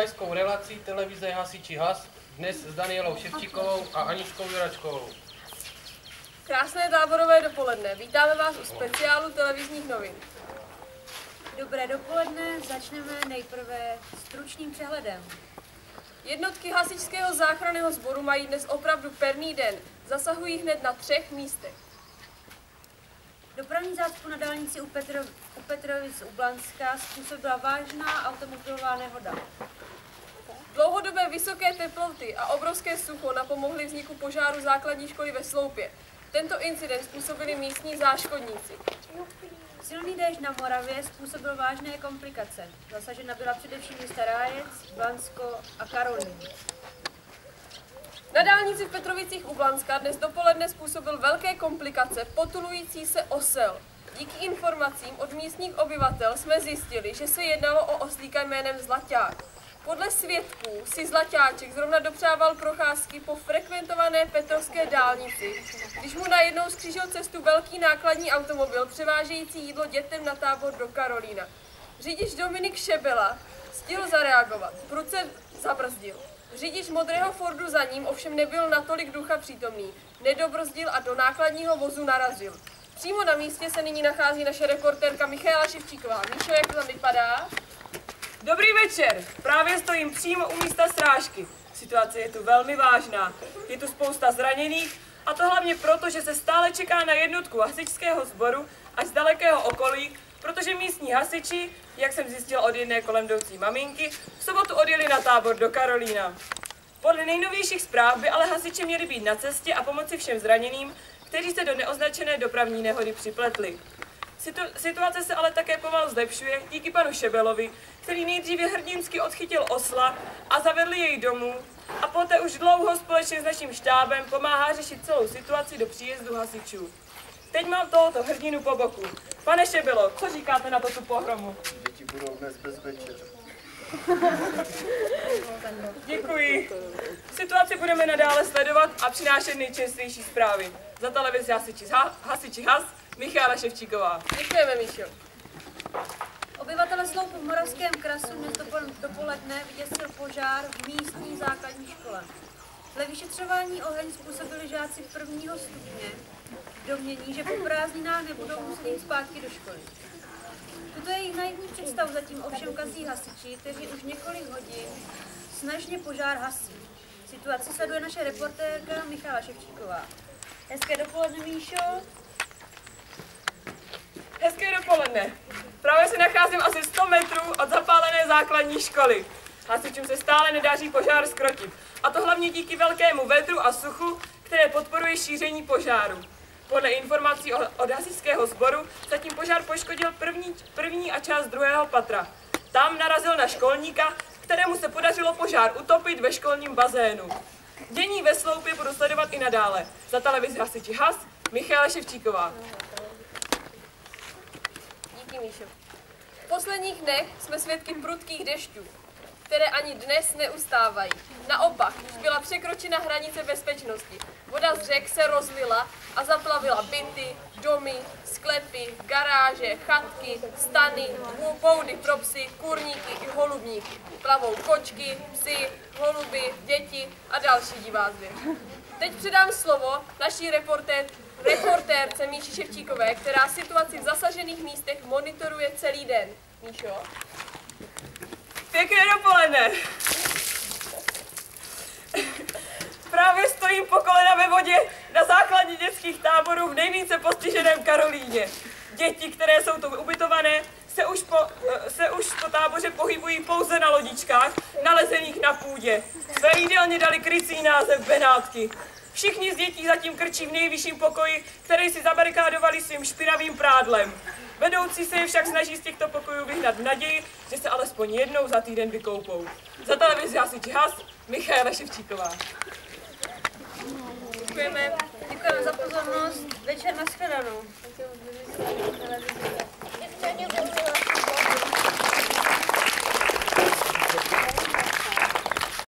zpravodajskou relací televize Hasiči Has, dnes s Danielou Ševčíkovou a Aničkou Juračkovou. Krásné táborové dopoledne. Vítáme vás u speciálu televizních novin. Dobré dopoledne, začneme nejprve stručným přehledem. Jednotky hasičského záchranného sboru mají dnes opravdu perný den. Zasahují hned na 3 místech. Dopravní zácpu na dálnici u Petrovic u Blanska způsobila vážná automobilová nehoda. Dlouhodobé vysoké teploty a obrovské sucho napomohly vzniku požáru základní školy ve Sloupě. Tento incident způsobili místní záškodníci. Silný déšť na Moravě způsobil vážné komplikace. Zasažena byla především města Rájec, Blansko a Karolín. Na dálnici v Petrovicích u Blanska dnes dopoledne způsobil velké komplikace potulující se osel. Díky informacím od místních obyvatel jsme zjistili, že se jednalo o oslíka jménem Zlaťák. Podle svědků si Zlaťáček zrovna dopřával procházky po frekventované Petrovské dálnici, když mu najednou skřížil cestu velký nákladní automobil převážející jídlo dětem na tábor do Karolína. Řidič Dominik Šebela stihl zareagovat, prudce zabrzdil. Řidič modrého Fordu za ním ovšem nebyl natolik ducha přítomný, nedobrzdil a do nákladního vozu narazil. Přímo na místě se nyní nachází naše reportérka Michaela Ševčíková. Míšo, jak to tam vypadá? Dobrý večer, právě stojím přímo u místa srážky. Situace je tu velmi vážná, je tu spousta zraněných a to hlavně proto, že se stále čeká na jednotku hasičského sboru až z dalekého okolí, protože místní hasiči, jak jsem zjistil od jedné kolem jdoucí maminky, v sobotu odjeli na tábor do Karolína. Podle nejnovějších zpráv by ale hasiči měli být na cestě a pomoci všem zraněným, kteří se do neoznačené dopravní nehody připletli. Situace se ale také pomalu zlepšuje díky panu Šebelovi, který nejdříve hrdinsky odchytil osla a zavedl jej domů a poté už dlouho společně s naším štábem pomáhá řešit celou situaci do příjezdu hasičů. Teď mám tohoto hrdinu po boku. Pane Šebelo, co říkáte na tu pohromu? Děti budou dnes bez večer. Děkuji. Situaci budeme nadále sledovat a přinášet nejčerstvější zprávy. Za televizi Hasiči Has, Michaela Ševčíková. Děkujeme, Míšo. Obyvatele Sloupu v Moravském krasu dnes dopoledne vyděsil požár v místní základní škole. Dle vyšetřování oheň způsobili žáci 1. stupně v domnění, že po prázdninách nebudou muset jít zpátky do školy. Tuto jejich naivní představu zatím ovšem kazí hasiči, kteří už několik hodin snažně požár hasí. Situaci sleduje naše reportérka Michala Ševčíková. Hezké dopoledne, Míšo. Hezké dopoledne. Právě se nacházím asi 100 metrů od zapálené základní školy. Hasičům se stále nedaří požár zkrotit. A to hlavně díky velkému vedru a suchu, které podporuje šíření požáru. Podle informací od hasičského sboru zatím požár poškodil první a část 2. patra. Tam narazil na školníka, kterému se podařilo požár utopit ve školním bazénu. Dění ve Sloupě budu sledovat i nadále. Za televizi Hasiči Has, Michaela Ševčíková. Díky, Míšo. V posledních dnech jsme svědky prudkých dešťů, které ani dnes neustávají. Naopak, už byla překročena hranice bezpečnosti. Voda z řek se rozlila a zaplavila byty, domy, sklepy, garáže, chatky, stany, boudy pro psy, kurníky i holubníky. Plavou kočky, psy, holuby, děti a další divá zvěř. Teď předám slovo naší reportérce Míši Ševčíkové, která situaci v zasažených místech monitoruje celý den. Míšo? Pěkné dopoledne. Právě stojím po kolena ve vodě na základě dětských táborů v nejvíce postiženém Karolíně. Děti, které jsou tu ubytované, se už po táboře pohybují pouze na lodičkách, nalezených na půdě. Své jídelně dali krycí název Benátky. Všichni z dětí zatím krčí v nejvyšším pokoji, který si zabarikádovali svým špinavým prádlem. Vedoucí se je však snaží z těchto pokojů vyhnat v naději, že se alespoň jednou za týden vykoupou. Za televizi Hasiči Has, Michaela Ševčíková. Děkujeme. Děkujeme za pozornost. Večer na shledanou.